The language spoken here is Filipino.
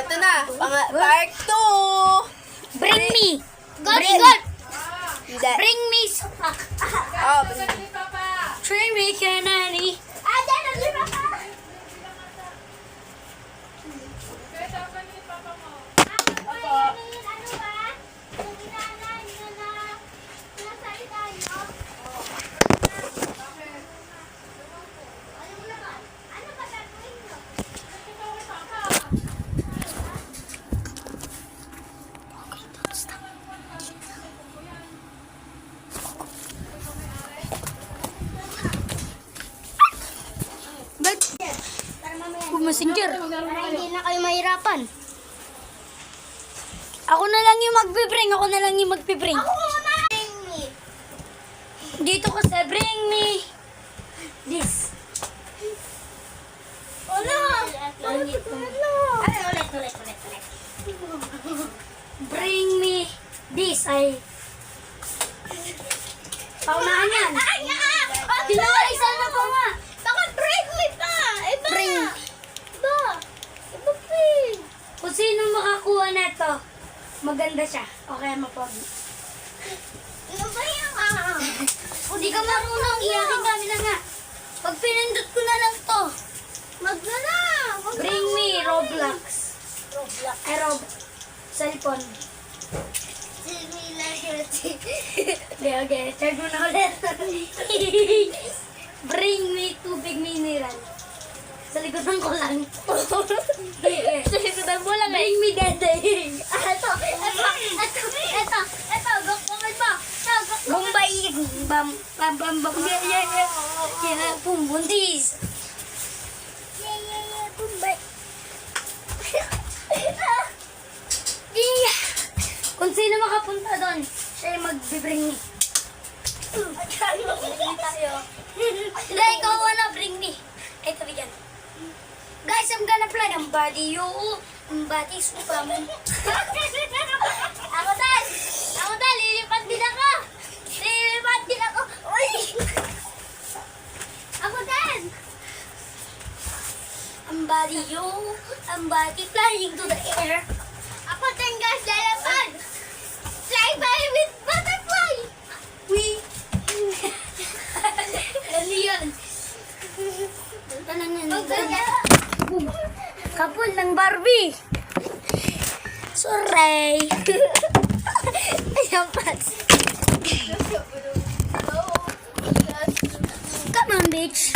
ito na. Part 2. Bring me. God. Hindi. Bring me. Oh, bring me. Bring me kanani. Messenger. Para hindi na kayo mahirapan. Ako na lang yung magbe-bring. Ako muna! Dito kasi, bring me this. Wala! Ulit. Bring me this. Ay. Paunahan yan. Isa na pa nga. Bakit bring me pa? Iba! Bring. Iba! Iba bring! Kung sino makakuha na ito, maganda siya. Okay, mapogi. Ano ba yan? Kung di ka marunong, iyakin kami na nga. Pag pinindot ko na lang to, Magna! bring me Roblox. Ay, cellphone. Okay. Charge mo na ulit. Bring me tubig mineral. Sa likodan ko lang. Sa likodan mo lang Bring me dede. Ito. Gagawin mo. Bombay. Bam. Yeah. Pumbundis. Bombay. Kung sino makapunta doon, siya yung mag-bring me. Hindi, ikaw wala, bring me. Ay, tabi dyan. Guys, I'm gonna play ng body you. Ang body Superman. Ako dal, lilipat din ako. Uy! Ako dal. Ang body you. Ang body flying to the air. Ako din guys, lalapad. Fly by with butterfly. Wee. Ano yun? Kapul ng Barbie. Sorry. Ayan pa. Come on, bitch.